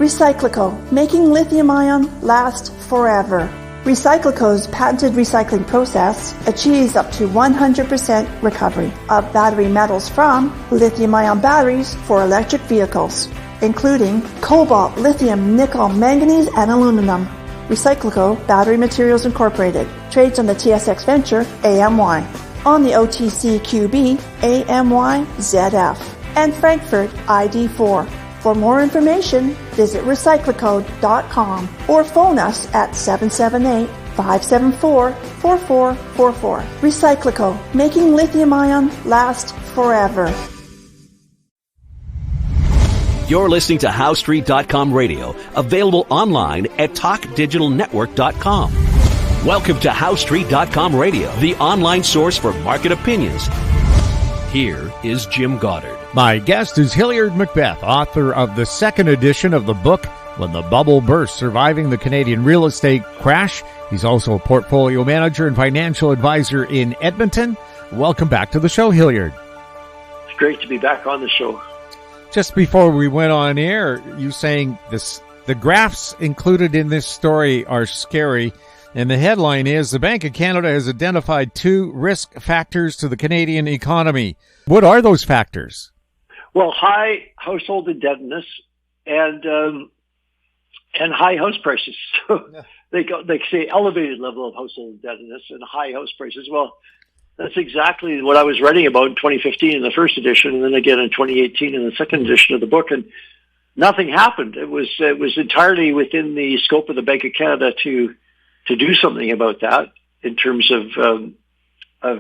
Recyclico, making lithium-ion last forever. Recyclico's patented recycling process achieves up to 100% recovery of battery metals from lithium-ion batteries for electric vehicles, including cobalt, lithium, nickel, manganese, and aluminum. Recyclico Battery Materials Incorporated trades on the TSX Venture AMY, on the OTCQB AMYZF, and Frankfurt ID4. For more information, visit recyclicode.com or phone us at 778-574-4444. Recyclico, making lithium-ion last forever. You're listening to HowStreet.com radio, available online at TalkDigitalNetwork.com. Welcome to HowStreet.com radio, the online source for market opinions. Here is Jim Goddard. My guest is Hilliard MacBeth, author of the second edition of the book, When the Bubble Burst, Surviving the Canadian Real Estate Crash. He's also a portfolio manager and financial advisor in Edmonton. Welcome back to the show, Hilliard. It's great to be back on the show. Just before we went on air, you saying the graphs included in this story are scary. And the headline is, the Bank of Canada has identified 2 risk factors to the Canadian economy. What are those factors? Well, high household indebtedness and high house prices. So they say elevated level of household indebtedness and high house prices. Well, that's exactly what I was writing about in 2015 in the first edition, and then again in 2018 in the second edition of the book. And nothing happened. It was entirely within the scope of the Bank of Canada to do something about that in terms of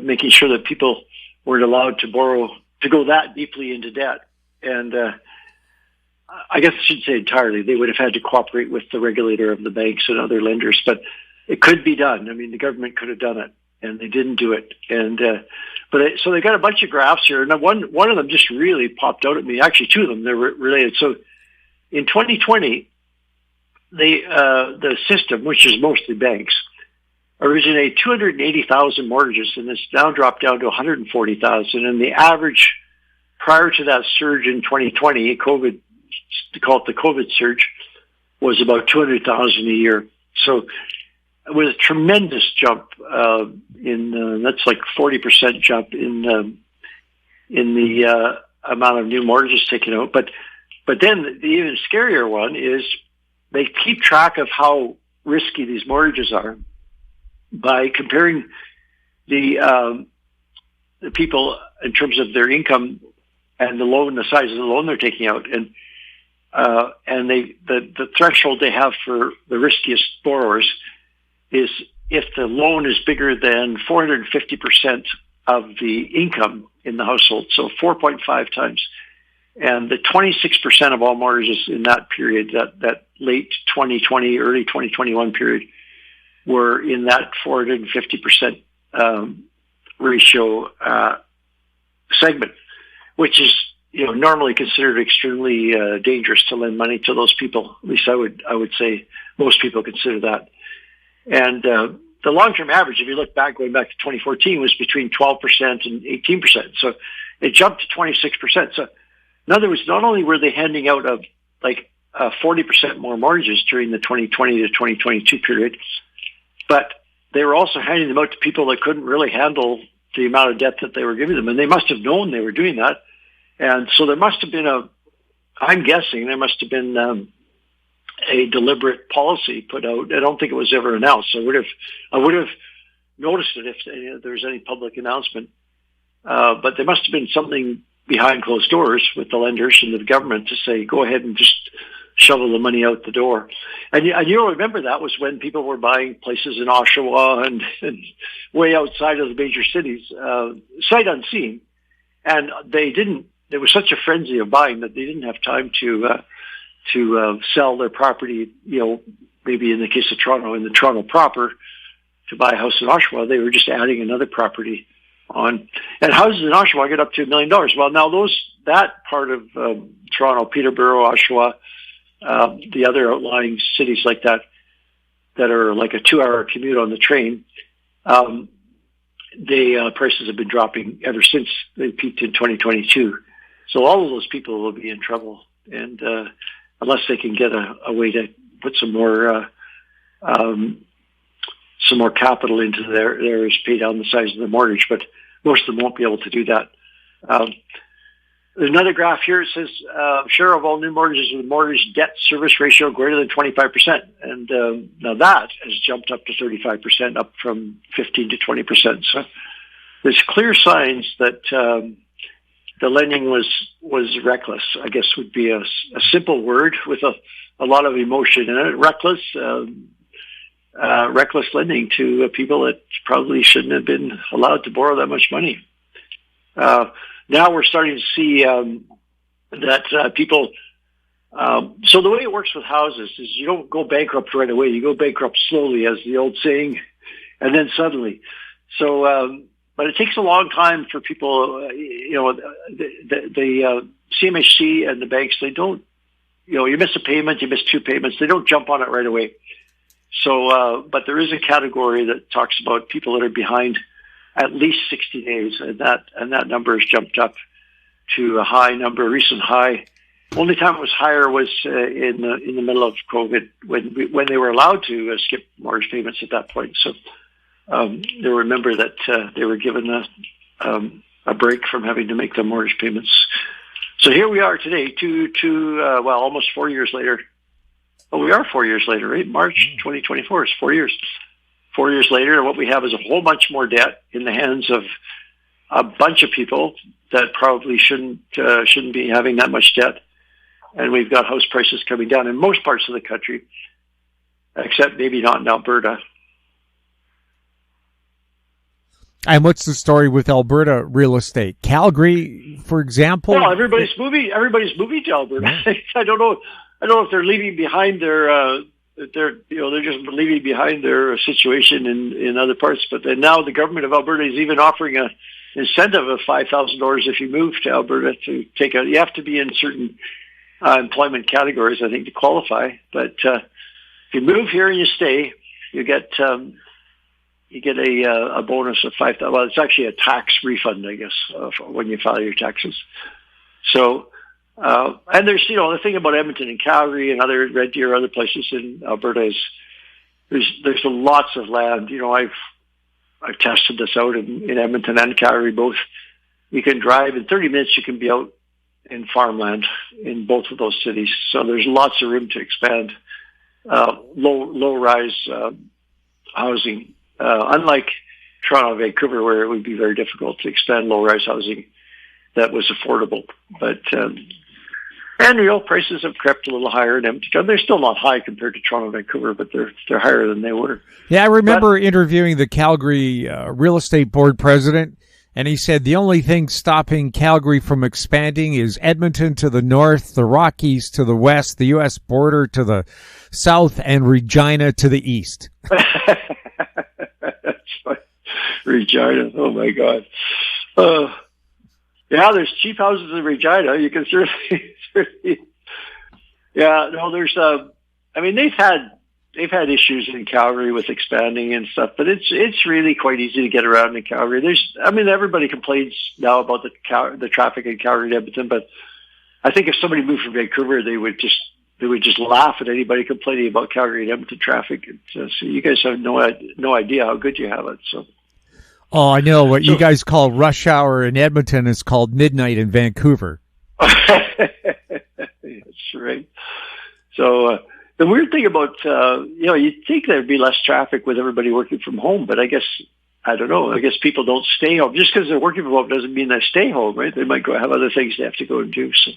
making sure that people weren't allowed to borrow, to go that deeply into debt. And I guess I should say entirely. They would have had to cooperate with the regulator of the banks and other lenders, but it could be done. I mean, the government could have done it, and they didn't do it. And so they got a bunch of graphs here, and one of them just really popped out at me. Actually, 2 of them, they're related. So in 2020, the system, which is mostly banks, originated 280,000 mortgages, and it's now dropped down to 140,000. And the average prior to that surge in 2020, COVID, to call it the COVID surge, was about 200,000 a year. So it was a tremendous jump that's like 40% jump in the amount of new mortgages taken out. But then the even scarier one is they keep track of how risky these mortgages are by comparing the people in terms of their income and the loan, the size of the loan they're taking out, and the threshold they have for the riskiest borrowers is if the loan is bigger than 450% of the income in the household, so 4.5 times. And the 26% of all mortgages in that period, that late 2020, early 2021 period, were in that 450% ratio segment, which is normally considered extremely dangerous to lend money to those people. At least I would say most people consider that. And the long-term average, if you look back, going back to 2014, was between 12% and 18%. So it jumped to 26%. So in other words, not only were they handing out 40% more mortgages during the 2020 to 2022 period, but they were also handing them out to people that couldn't really handle the amount of debt that they were giving them. And they must have known they were doing that. And so there must have been I'm guessing there must have been a deliberate policy put out. I don't think it was ever announced. I would have noticed it if there was any public announcement. But there must have been something behind closed doors with the lenders and the government to say, go ahead and just shovel the money out the door. And you'll remember that was when people were buying places in Oshawa and way outside of the major cities, sight unseen. And there was such a frenzy of buying that they didn't have time to sell their property, maybe in the case of Toronto, in the Toronto proper, to buy a house in Oshawa. They were just adding another property on. And houses in Oshawa get up to $1 million. Well, now that part of Toronto, Peterborough, Oshawa, the other outlying cities like that are like a 2-hour commute on the train, prices have been dropping ever since they peaked in 2022. So all of those people will be in trouble. And unless they can get a way to put some more capital into theirs, pay down the size of the mortgage. But most of them won't be able to do that. There's another graph here. It says share of all new mortgages with mortgage debt service ratio greater than 25%. And now that has jumped up to 35%, up from 15 to 20%. So there's clear signs that the lending was reckless, I guess would be a simple word with a lot of emotion in it. Reckless lending to people that probably shouldn't have been allowed to borrow that much money. Now we're starting to see that people. So the way it works with houses is you don't go bankrupt right away. You go bankrupt slowly, as the old saying, and then suddenly. So, but it takes a long time for people. The CMHC and the banks, they don't. You miss a payment, you miss two payments. They don't jump on it right away. So, but there is a category that talks about people that are behind at least 60 days, and that number has jumped up to a high number, a recent high. Only time it was higher was in the middle of COVID when they were allowed to skip mortgage payments at that point. So they remember that they were given a break from having to make the mortgage payments. So here we are today, almost 4 years later. Oh, we are 4 years later, right? March 2024 is 4 years. 4 years later, what we have is a whole bunch more debt in the hands of a bunch of people that probably shouldn't be having that much debt. And we've got house prices coming down in most parts of the country, except maybe not in Alberta. And what's the story with Alberta real estate? Calgary, for example? Well, everybody's moving to Alberta. Yeah. I don't know if they're leaving behind their they're just leaving behind their situation in other parts. But then now the government of Alberta is even offering an incentive of $5,000 if you move to Alberta to take out. You have to be in certain employment categories, I think, to qualify. But if you move here and you stay, you get a bonus of $5,000. Well, it's actually a tax refund, I guess, when you file your taxes. So. And there's, the thing about Edmonton and Calgary and other Red Deer, other places in Alberta is there's lots of land. I've tested this out in Edmonton and Calgary both. You can drive in 30 minutes. You can be out in farmland in both of those cities. So there's lots of room to expand low rise housing. Unlike Toronto and Vancouver, where it would be very difficult to expand low rise housing that was affordable, but and prices have crept a little higher in Edmonton. They're still not high compared to Toronto and Vancouver, but they're higher than they were. Yeah, I remember interviewing the Calgary real estate board president, and he said the only thing stopping Calgary from expanding is Edmonton to the north, the Rockies to the west, the U.S. border to the south, and Regina to the east. That's funny. Regina, oh my God. Yeah, there's cheap houses in Regina. You can certainly yeah, no, there's they've had issues in Calgary with expanding and stuff, but it's really quite easy to get around in Calgary. Everybody complains now about the traffic in Calgary and Edmonton, but I think if somebody moved from Vancouver, they would just laugh at anybody complaining about Calgary and Edmonton traffic. So you guys have no idea how good you have it. So. Oh, I know. What you guys call rush hour in Edmonton is called midnight in Vancouver. That's right. So the weird thing about, you'd think there'd be less traffic with everybody working from home, but I don't know. I guess people don't stay home. Just because they're working from home doesn't mean they stay home, right? They might go have other things they have to go and do. So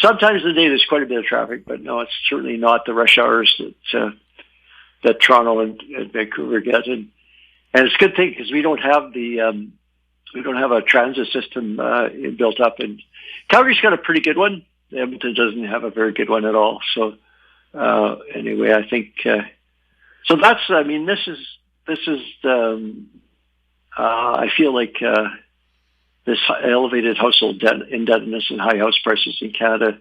sometimes of the day there's quite a bit of traffic, but no, it's certainly not the rush hours that Toronto and Vancouver get. And it's a good thing because we don't have a transit system built up, and Calgary's got a pretty good one. Edmonton doesn't have a very good one at all. So anyway, I think so. That's this is I feel like this elevated household indebtedness and high house prices in Canada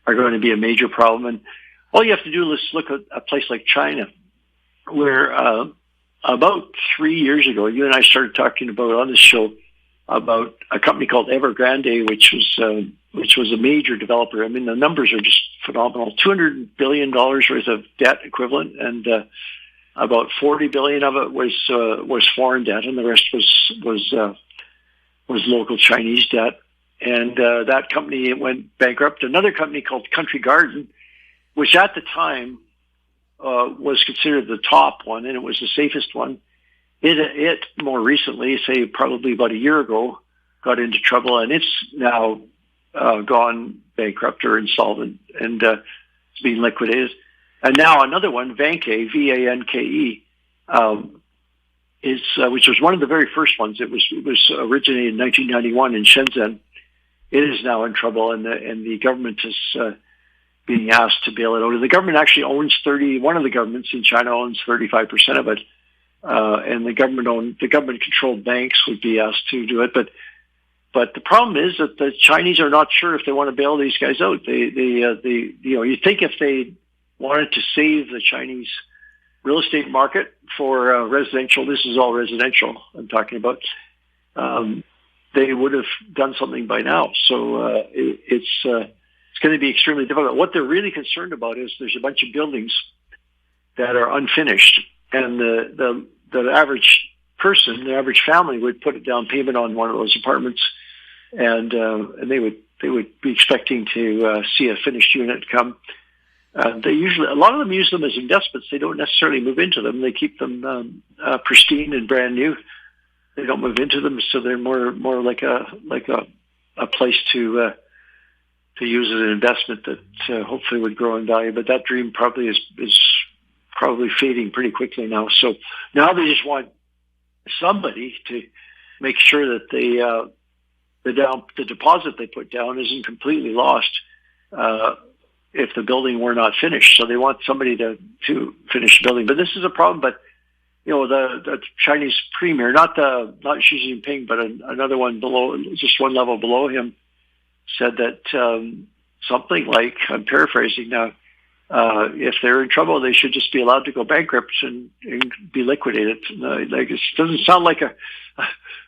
are going to be a major problem. And all you have to do is look at a place like China, where about 3 years ago, you and I started talking about on this show about a company called Evergrande, which was a major developer. I mean, the numbers are just phenomenal. $200 billion worth of debt equivalent, and about $40 billion of it was foreign debt, and the rest was local Chinese debt. And that company went bankrupt. Another company called Country Garden, which at the time was considered the top one, and it was the safest one. It more recently, say probably about a year ago, got into trouble, and it's now gone bankrupt or insolvent, and it's being liquidated. And now another one, Vanke, V-A-N-K-E, which was one of the very first ones. It was originated in 1991 in Shenzhen. It is now in trouble, and the government is being asked to bail it out. And the government actually owns one of the governments in China owns 35% of it. And the government-controlled banks would be asked to do it, but the problem is that the Chinese are not sure if they want to bail these guys out. You think if they wanted to save the Chinese real estate market for residential, this is all residential I'm talking about, they would have done something by now. So it's going to be extremely difficult. What they're really concerned about is there's a bunch of buildings that are unfinished. And the average person, the average family, would put a down payment on one of those apartments, and they would be expecting to see a finished unit come. A lot of them use them as investments. They don't necessarily move into them. They keep them pristine and brand new. They don't move into them, so they're more like a place to use as an investment that hopefully would grow in value. But that dream probably is probably fading pretty quickly now. So now they just want somebody to make sure that the deposit they put down isn't completely lost if the building were not finished. So they want somebody to finish the building. But this is a problem. But the Chinese premier, not Xi Jinping, but another one below, just one level below him, said that something like, I'm paraphrasing now, if they're in trouble, they should just be allowed to go bankrupt and be liquidated. It doesn't sound like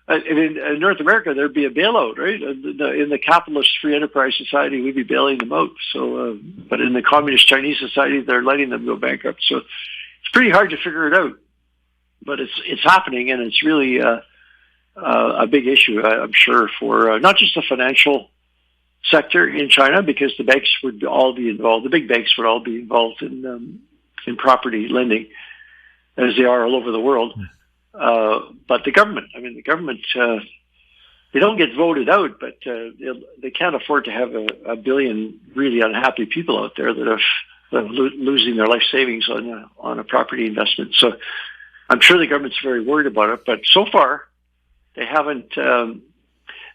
in North America, there'd be a bailout, right? In the capitalist free enterprise society, we'd be bailing them out. So, but in the communist Chinese society, they're letting them go bankrupt. So it's pretty hard to figure it out, but it's happening, and it's really a big issue, I'm sure, for not just the financial sector in China, because the banks would all be involved. The big banks would all be involved in property lending, as they are all over the world. But the government, they don't get voted out, but they can't afford to have a billion really unhappy people out there that are losing their life savings on a property investment. So I'm sure the government's very worried about it, but so far they haven't.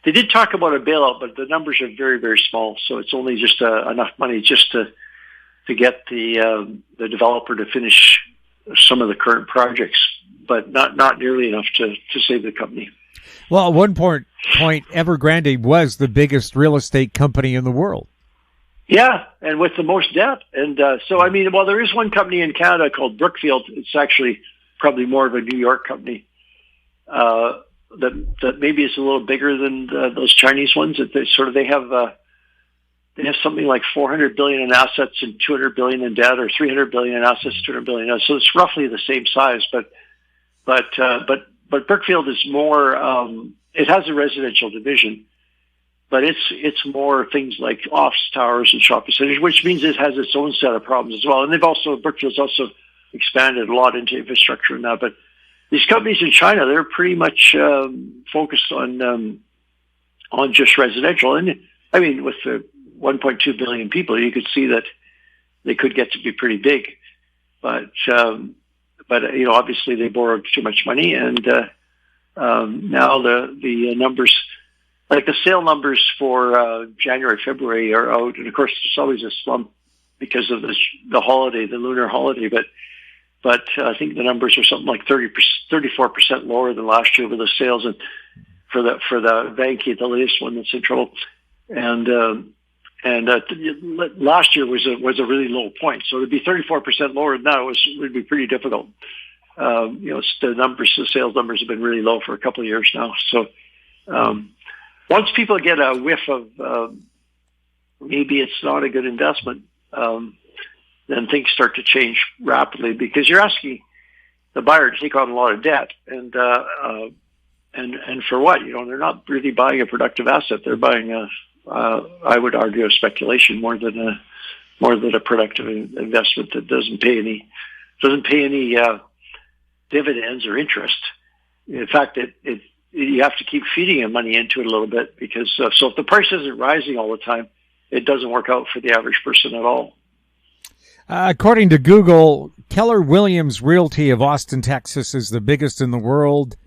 They did talk about a bailout, but the numbers are very, very small. So it's only just enough money just to get the developer to finish some of the current projects, but not nearly enough to save the company. Well, at one point, Evergrande was the biggest real estate company in the world. Yeah, and with the most debt. And there is one company in Canada called Brookfield. It's actually probably more of a New York company. That maybe is a little bigger than those Chinese ones. That they have something like $400 billion in assets and $200 billion in debt, or $300 billion in assets, $200 billion in debt. So it's roughly the same size. But Brookfield is more. It has a residential division, but it's more things like office towers and shopping centers, which means it has its own set of problems as well. And Brookfield's also expanded a lot into infrastructure now, but these companies in China, they're pretty much focused on just residential. And I mean, with the 1.2 billion people, you could see that they could get to be pretty big. But obviously they borrowed too much money, and now the numbers, like the sale numbers for January, February, are out. And of course, there's always a slump because of the holiday, the lunar holiday, but I think the numbers are something like 34% lower than last year with the sales, and for the Vanke, the latest one that's in trouble, and last year was a really low point. So to be 34% lower than that would be pretty difficult. The sales numbers have been really low for a couple of years now. So Once people get a whiff of maybe it's not a good investment, then things start to change rapidly, because you're asking the buyer to take on a lot of debt, and for what? They're not really buying a productive asset. They're buying I would argue, a speculation more than a productive investment that doesn't pay any dividends or interest. In fact, you have to keep feeding your money into it a little bit, because so if the price isn't rising all the time, it doesn't work out for the average person at all. According to Google, Keller Williams Realty of Austin, Texas is the biggest in the world,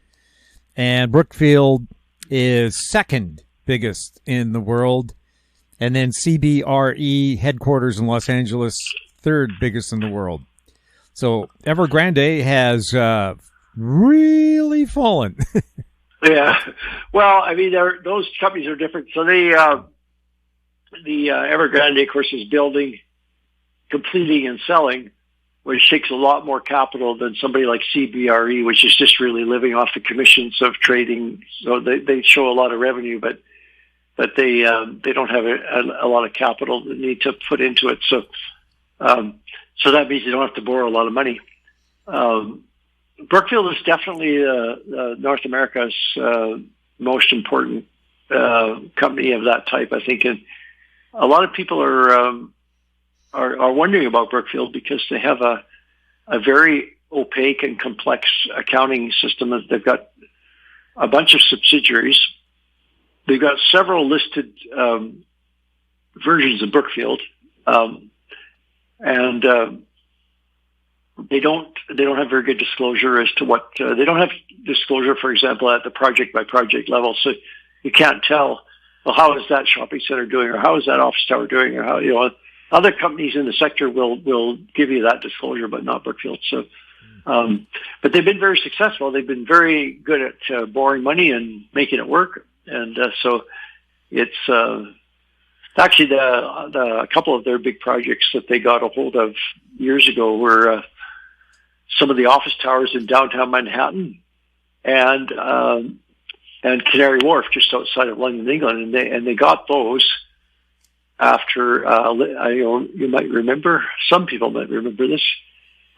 and Brookfield is second biggest in the world, and then CBRE headquarters in Los Angeles, third biggest in the world. So Evergrande has really fallen. Yeah. Well, I mean, those companies are different. So the Evergrande, of course, is building, completing, and selling, which takes a lot more capital than somebody like CBRE, which is just really living off the commissions of trading. So they show a lot of revenue, but they don't have a lot of capital they need to put into it. So that means you don't have to borrow a lot of money. Brookfield is definitely North America's most important company of that type, I think, and a lot of people are wondering about Brookfield because they have a very opaque and complex accounting system. They've got a bunch of subsidiaries. They've got several listed versions of Brookfield, and they don't have very good disclosure as to what they don't have disclosure, for example, at the project by project level. So you can't tell, well, how is that shopping center doing, or how is that office tower doing, or how, other companies in the sector will give you that disclosure, but not Brookfield. So, but they've been very successful. They've been very good at borrowing money and making it work. And so it's actually a couple of their big projects that they got a hold of years ago were some of the office towers in downtown Manhattan and Canary Wharf, just outside of London, England, and they got those after you might remember, some people might remember this,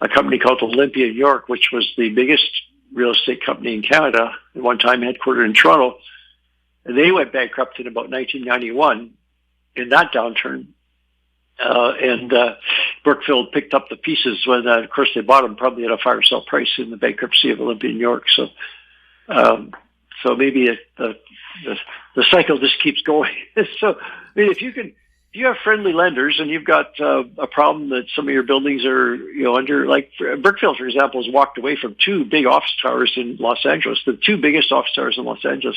a company called Olympia York, which was the biggest real estate company in Canada at one time, headquartered in Toronto. And they went bankrupt in about 1991 in that downturn. And Brookfield picked up the pieces when, of course, they bought them probably at a fire sale price in the bankruptcy of Olympia York. So maybe the cycle just keeps going. So, I mean, if you have friendly lenders and you've got a problem that some of your buildings are, under, like Brookfield, for example, has walked away from two big office towers in Los Angeles, the two biggest office towers in Los Angeles.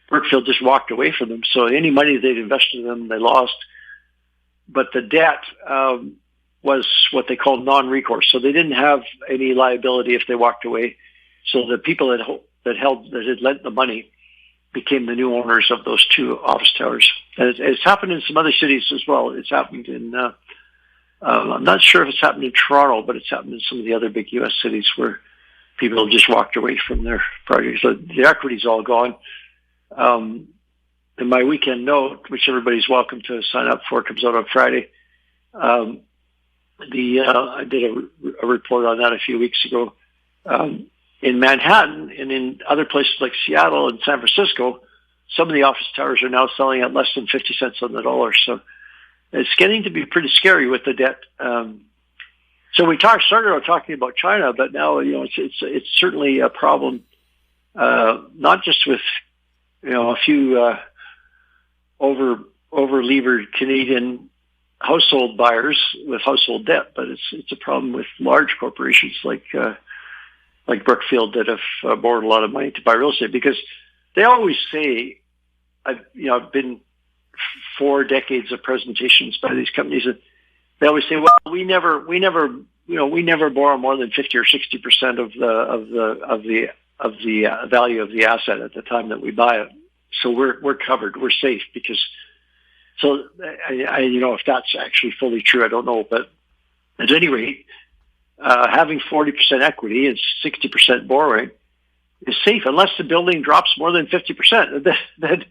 Brookfield just walked away from them. So any money they'd invested in them, they lost. But the debt was what they called non-recourse. So they didn't have any liability if they walked away. So the people that had lent the money became the new owners of those two office towers. And it's happened in some other cities as well. It's happened in, I'm not sure if it's happened in Toronto, but it's happened in some of the other big U.S. cities where people just walked away from their projects. So the equity's all gone. In my weekend note, which everybody's welcome to sign up for, comes out on Friday. I did a report on that a few weeks ago. In Manhattan and in other places like Seattle and San Francisco, some of the office towers are now selling at less than 50 cents on the dollar. So it's getting to be pretty scary with the debt. So we started out talking about China, but now it's certainly a problem, not just with a few over-levered Canadian household buyers with household debt, but it's a problem with large corporations like Brookfield that have borrowed a lot of money to buy real estate, because they always say, I've been 4 decades of presentations by these companies, and they always say, well, we never borrow more than 50 or 60% of the value of the asset at the time that we buy it. So we're covered, we're safe, because so I if that's actually fully true, I don't know, but at any rate, having 40% equity and 60% borrowing is safe unless the building drops more than 50%. Then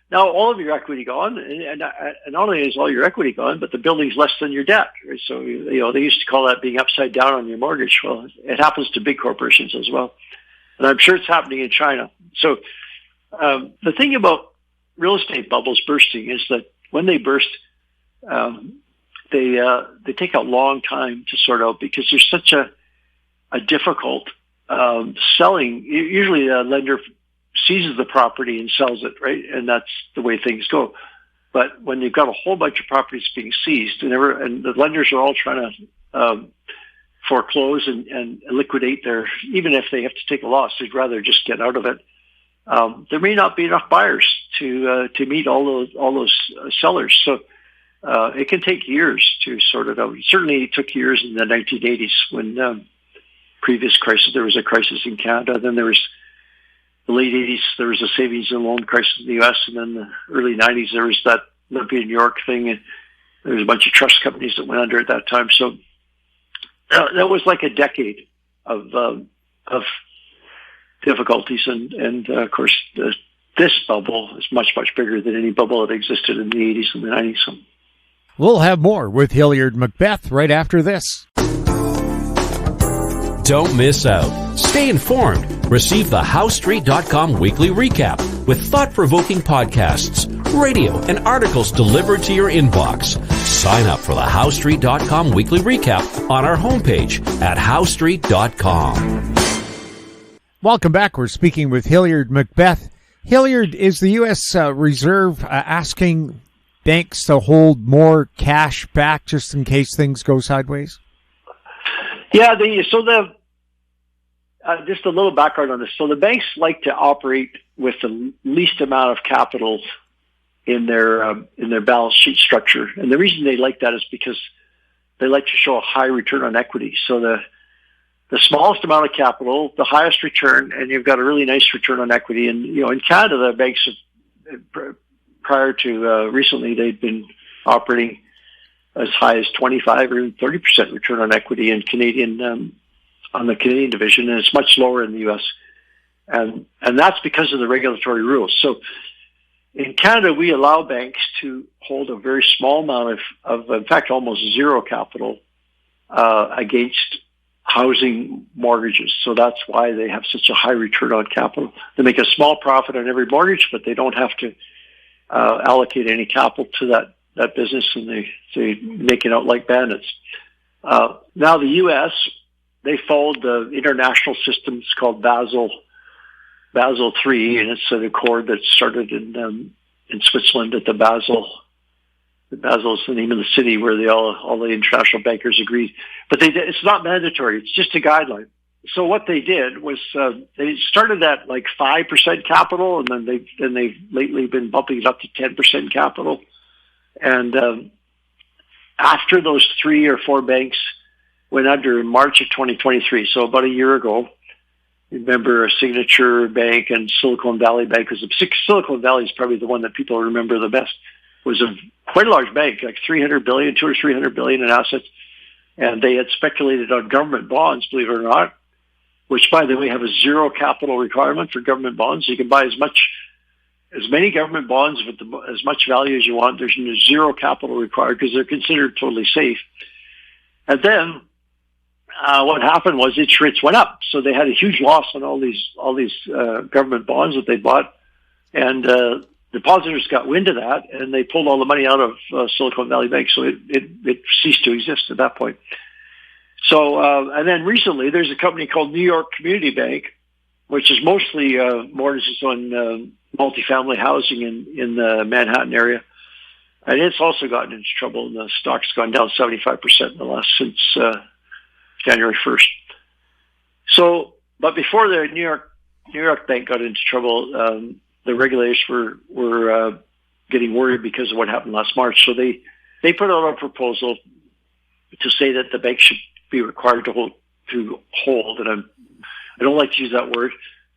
now all of your equity gone, and not only is all your equity gone, but the building's less than your debt. Right? So they used to call that being upside down on your mortgage. Well, it happens to big corporations as well, and I'm sure it's happening in China. So the thing about real estate bubbles bursting is that when they burst, they take a long time to sort out because there's such a difficult selling. Usually a lender seizes the property and sells it, right? And that's the way things go. But when you've got a whole bunch of properties being seized and the lenders are all trying to foreclose and liquidate even if they have to take a loss, they'd rather just get out of it. There may not be enough buyers to meet all those sellers. So it can take years to sort it out. Certainly it took years in the 1980s when previous crisis, there was a crisis in Canada. Then there was the late 80s, there was a savings and loan crisis in the U.S. And then the early 90s, there was that Olympia, New York thing. And there was a bunch of trust companies that went under at that time. So that was like a decade of difficulties. And of course, this bubble is much, much bigger than any bubble that existed in the 80s and the 90s. So. We'll have more with Hilliard MacBeth right after this. Don't miss out. Stay informed. Receive the HowStreet.com weekly recap with thought-provoking podcasts, radio, and articles delivered to your inbox. Sign up for the HowStreet.com weekly recap on our homepage at HowStreet.com. Welcome back. We're speaking with Hilliard MacBeth. Hilliard, is the U.S. Reserve asking banks to hold more cash back just in case things go sideways? Yeah, just a little background on this. So the banks like to operate with the least amount of capital in their balance sheet structure, and the reason they like that is because they like to show a high return on equity. So the smallest amount of capital, the highest return, and you've got a really nice return on equity. And in Canada, the banks have, prior to recently, they'd been operating as high as 25 or even 30% return on equity in Canadian. On the Canadian division, and it's much lower in the U.S. And that's because of the regulatory rules. So in Canada, we allow banks to hold a very small amount of in fact, almost zero capital against housing mortgages. So that's why they have such a high return on capital. They make a small profit on every mortgage, but they don't have to allocate any capital to that business, and they make it out like bandits. Now the U.S., they followed the international systems called Basel III, and it's an accord that started in Switzerland at the Basel. Basel is the name of the city where all the international bankers agreed. But it's not mandatory; it's just a guideline. So what they did was they started at like 5% capital, and then they've lately been bumping it up to 10% capital. And after those 3 or 4 banks went under in March of 2023, so about a year ago. Remember Signature Bank and Silicon Valley Bank. Silicon Valley is probably the one that people remember the best. It was quite a large bank, like $200 or $300 billion in assets. And they had speculated on government bonds, believe it or not, which, by the way, have a zero capital requirement for government bonds. You can buy as many government bonds with as much value as you want. There's zero capital required because they're considered totally safe. And then what happened was interest rates went up, so they had a huge loss on all these government bonds that they bought, and depositors got wind of that, and they pulled all the money out of Silicon Valley Bank, so it ceased to exist at that point. So, and then recently, there's a company called New York Community Bank, which is mostly mortgages on multifamily housing in the Manhattan area, and it's also gotten into trouble, and the stock's gone down 75% in the last since January 1st. So, but before the New York Bank got into trouble, the regulators were getting worried because of what happened last March. So they put out a proposal to say that the bank should be required to hold, and I don't like to use that word.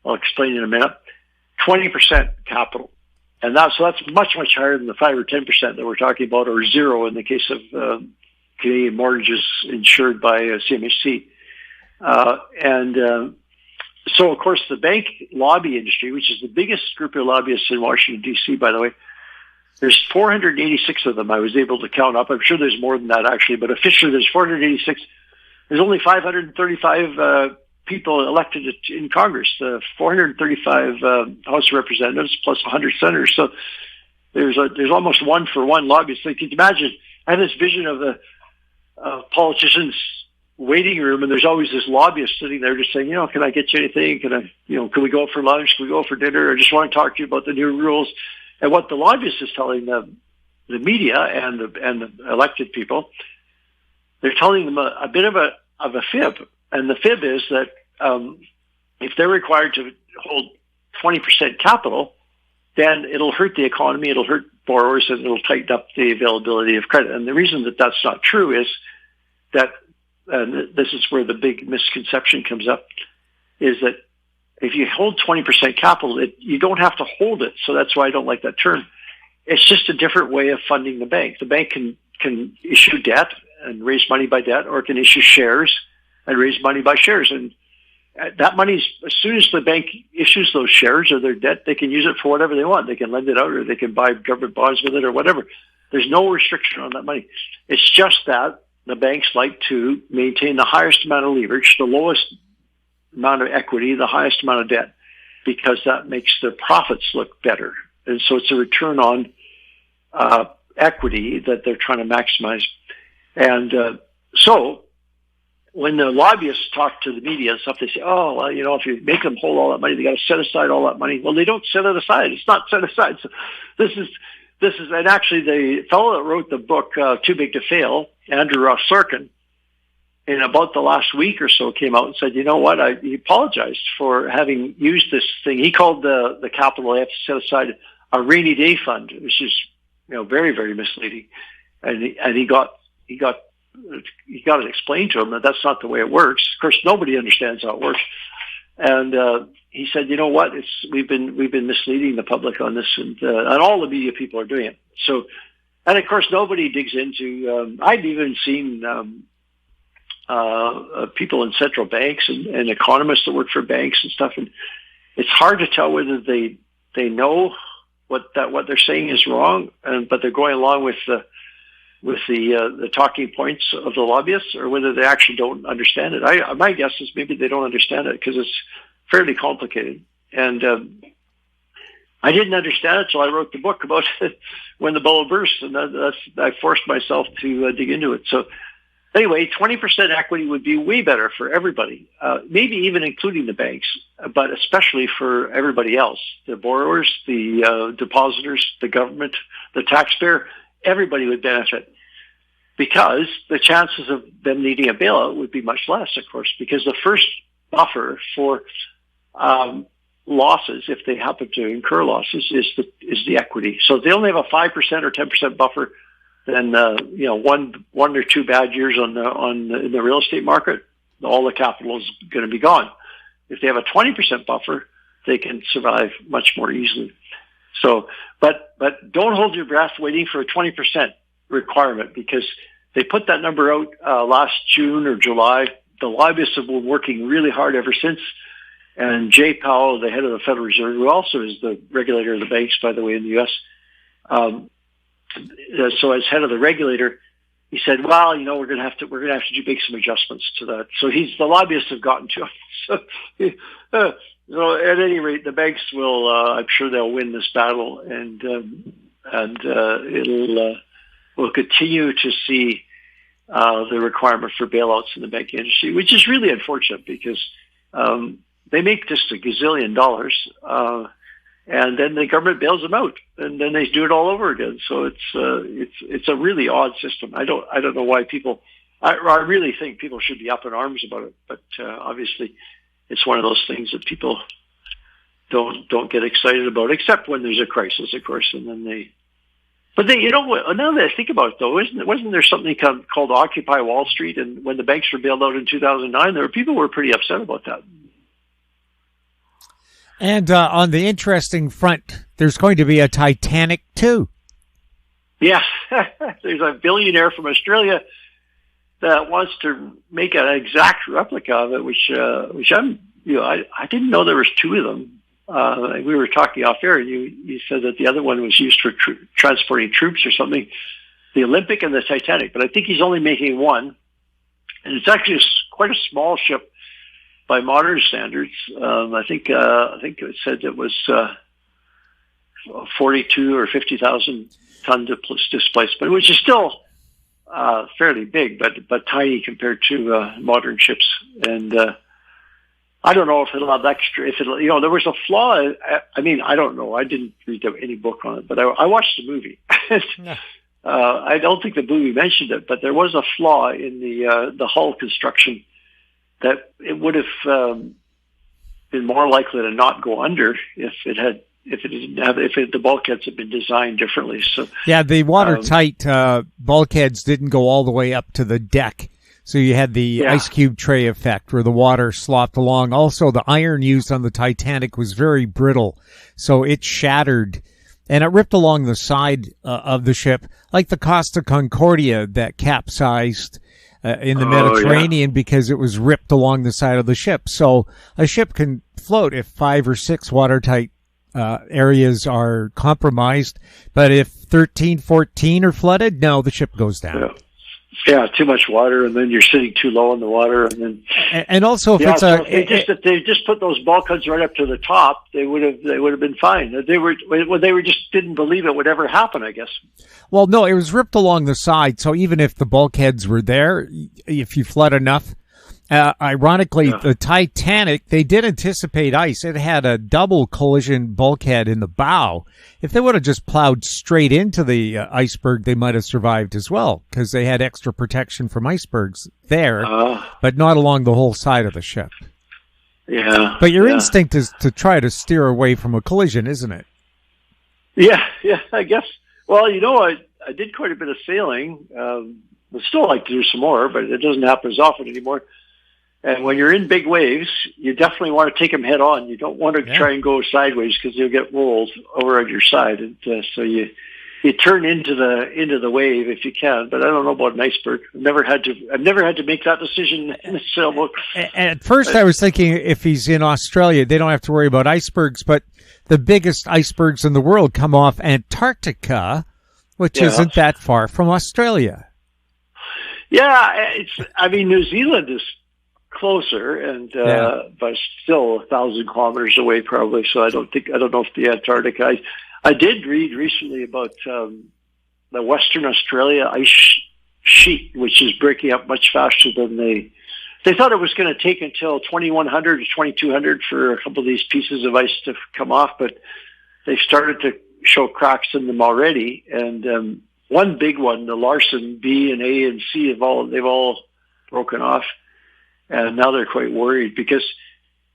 I'll explain in a minute. 20% capital, and that's much higher than the 5 or 10% that we're talking about, or zero in the case of Canadian mortgages insured by CMHC. So, of course, the bank lobby industry, which is the biggest group of lobbyists in Washington, D.C., by the way, there's 486 of them I was able to count up. I'm sure there's more than that, actually, but officially there's 486. There's only 535 people elected in Congress, 435 House of Representatives plus 100 senators. So there's almost 1-for-1 lobbyists. So you can imagine, I have this vision of the politicians' waiting room, and there's always this lobbyist sitting there just saying, can I get you anything? Can we go for lunch? Can we go for dinner? I just want to talk to you about the new rules. And what the lobbyist is telling the media and the elected people, they're telling them a bit of a fib. And the fib is that if they're required to hold 20% capital, then it'll hurt the economy, it'll hurt borrowers, and it'll tighten up the availability of credit. And the reason that that's not true is that, and this is where the big misconception comes up, is that if you hold 20% capital, you don't have to hold it. So that's why I don't like that term. It's just a different way of funding the bank. The bank can issue debt and raise money by debt, or it can issue shares and raise money by shares. And that money's, as soon as the bank issues those shares or their debt, they can use it for whatever they want. They can lend it out, or they can buy government bonds with it, or whatever. There's no restriction on that money. It's just that the banks like to maintain the highest amount of leverage, the lowest amount of equity, the highest amount of debt, because that makes their profits look better. And so it's a return on equity that they're trying to maximize. And so when the lobbyists talk to the media and stuff, they say, if you make them hold all that money, they got to set aside all that money. Well, they don't set it aside. It's not set aside. So this is, and actually the fellow that wrote the book, Too Big to Fail, Andrew Ross Sorkin, in about the last week or so came out and said, you know what, he apologized for having used this thing. He called the capital they have to set aside a rainy day fund, which is, very, very misleading. And he got it explained to him that that's not the way it works. Of course, nobody understands how it works. And he said, you know what, we've been misleading the public on this, and all the media people are doing it. So, and of course, nobody digs into. I've even seen people in central banks and economists that work for banks and stuff, and it's hard to tell whether they know what they're saying is wrong, but they're going along with the talking points of the lobbyists, or whether they actually don't understand it. My guess is maybe they don't understand it because it's fairly complicated. And I didn't understand it, so I wrote the book about when the bubble burst, and I forced myself to dig into it. So anyway, 20% equity would be way better for everybody, maybe even including the banks, but especially for everybody else, the borrowers, the depositors, the government, the taxpayer. Everybody would benefit, because the chances of them needing a bailout would be much less, of course, because the first buffer for losses, if they happen to incur losses, is the equity. So if they only have a 5% or 10% buffer, then one or two bad years in the real estate market, all the capital is going to be gone. If they have a 20% buffer, they can survive much more easily. So, but don't hold your breath waiting for a 20% requirement, because they put that number out last June or July. The lobbyists have been working really hard ever since. And Jay Powell, the head of the Federal Reserve, who also is the regulator of the banks, by the way, in the U.S., so as head of the regulator, he said, "Well, we're going to have to make some adjustments to that." So the lobbyists have gotten to him. So at any rate, the banks will. I'm sure they'll win this battle, and we'll continue to see the requirement for bailouts in the banking industry, which is really unfortunate, because they make just $1 gazillion, and then the government bails them out, and then they do it all over again. So it's a really odd system. I don't know why people. I really think people should be up in arms about it, but obviously, it's one of those things that people don't get excited about, except when there's a crisis, of course, and then they. But now that I think about it, though, wasn't there something called Occupy Wall Street? And when the banks were bailed out in 2009, there were people who were pretty upset about that. And on the interesting front, there's going to be a Titanic 2. Yes. There's a billionaire from Australia that wants to make an exact replica of it, which I'm I didn't know there was two of them. We were talking off air, and you said that the other one was used for transporting troops or something, the Olympic and the Titanic. But I think he's only making one, and it's actually quite a small ship by modern standards. I think it said it was 42 or 50,000 ton displacement, which is still fairly big, but tiny compared to modern ships. And I don't know if it'll have extra. There was a flaw. I mean, I don't know. I didn't read any book on it, but I watched the movie. Yeah. I don't think the movie mentioned it, but there was a flaw in the hull construction that it would have been more likely to not go under if the bulkheads had been designed differently. So yeah, the watertight bulkheads didn't go all the way up to the deck. So you had the ice cube tray effect where the water slopped along. Also, the iron used on the Titanic was very brittle, so it shattered and it ripped along the side of the ship, like the Costa Concordia that capsized in the Mediterranean because it was ripped along the side of the ship. So a ship can float if 5 or 6 watertight areas are compromised, but if 13, 14 are flooded, no, the ship goes down. Yeah, too much water, and then you're sitting too low in the water, and then and also if they just put those bulkheads right up to the top, they would have been fine. They were just didn't believe it would ever happen, I guess. Well, no, it was ripped along the side, so even if the bulkheads were there, if you flood enough. Ironically, the Titanic, they did anticipate ice. It had a double collision bulkhead in the bow. If they would have just plowed straight into the iceberg, they might have survived as well, because they had extra protection from icebergs there, but not along the whole side of the ship. Yeah. But your instinct is to try to steer away from a collision, isn't it? Yeah, I guess. Well, I did quite a bit of sailing. I'd still like to do some more, but it doesn't happen as often anymore. And when you're in big waves, you definitely want to take them head on. You don't want to try and go sideways because you'll get rolled over on your side. And so you turn into the wave if you can. But I don't know about an iceberg. I've never had to make that decision in a sailboat. At first, I was thinking if he's in Australia, they don't have to worry about icebergs. But the biggest icebergs in the world come off Antarctica, which isn't that far from Australia. Yeah, New Zealand is closer, and but still 1,000 kilometers away probably. So I don't know if the Antarctica. I did read recently about the Western Australia ice sheet, which is breaking up much faster than they thought it was going to take until 2100 or 2200 for a couple of these pieces of ice to come off, but they've started to show cracks in them already. And one big one, the Larsen B and A and C, they've all broken off. And now they're quite worried because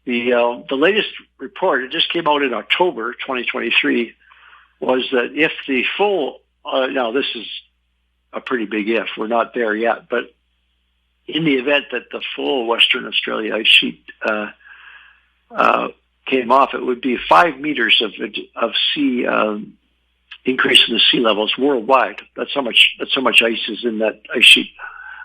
the latest report, it just came out in October 2023, was that if the full, now this is a pretty big if, we're not there yet, but in the event that the full Western Australia ice sheet came off, it would be 5 meters of sea increase in the sea levels worldwide. That's how much ice is in that ice sheet.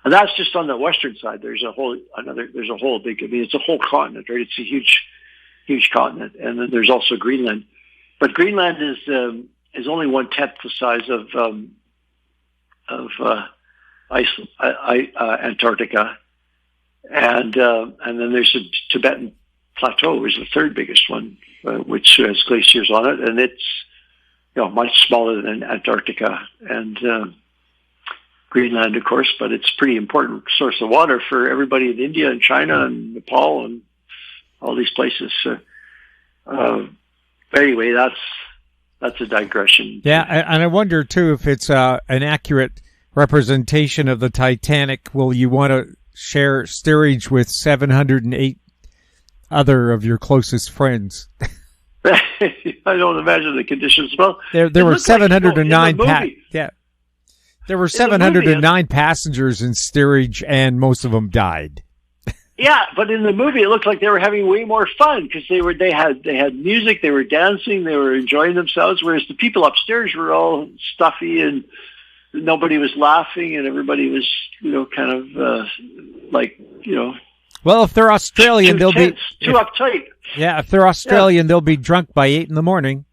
And that's just on the western side. There's a whole big, it's a whole continent, right? It's a huge continent. And then there's also Greenland. But Greenland is only 1/10 the size of Antarctica. And then there's the Tibetan Plateau is the third biggest one, which has glaciers on it. And it's, much smaller than Antarctica and Greenland, of course, but it's a pretty important source of water for everybody in India and China and Nepal and all these places. Anyway, that's a digression. Yeah, and I wonder, too, if it's an accurate representation of the Titanic. Will you want to share steerage with 708 other of your closest friends? I don't imagine the conditions. Well, there were 709 There were 709 passengers in steerage, and most of them died. Yeah, but in the movie, it looked like they were having way more fun because they had music, they were dancing, they were enjoying themselves. Whereas the people upstairs were all stuffy and nobody was laughing, and everybody was, Well, if they're Australian, they'll be too uptight. Yeah, if they're Australian, they'll be drunk by 8 a.m.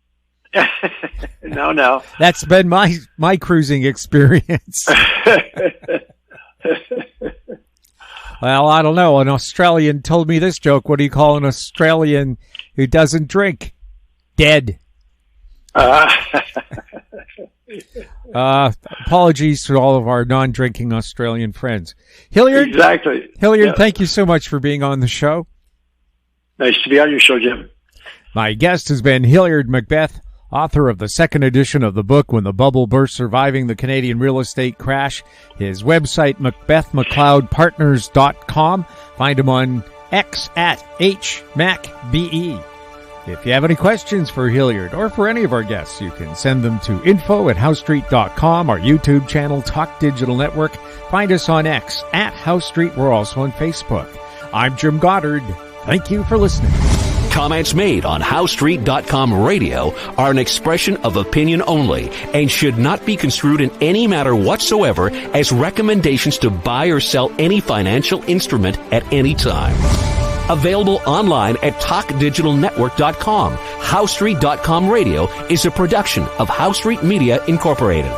No. That's been my cruising experience. Well, I don't know. An Australian told me this joke. What do you call an Australian who doesn't drink? Dead. Apologies to all of our non-drinking Australian friends. Hilliard? Exactly. Hilliard, thank you so much for being on the show. Nice to be on your show, Jim. My guest has been Hilliard MacBeth, author of the second edition of the book, When the Bubble Burst, Surviving the Canadian Real Estate Crash. His website, MacBethMcLeodPartners.com. Find him on X at HMacBE. If you have any questions for Hilliard or for any of our guests, you can send them to info@HowStreet.com, our YouTube channel, Talk Digital Network. Find us on X at House Street. We're also on Facebook. I'm Jim Goddard. Thank you for listening. Comments made on HowStreet.com radio are an expression of opinion only and should not be construed in any matter whatsoever as recommendations to buy or sell any financial instrument at any time. Available online at TalkDigitalNetwork.com. HowStreet.com radio is a production of House Street Media Incorporated.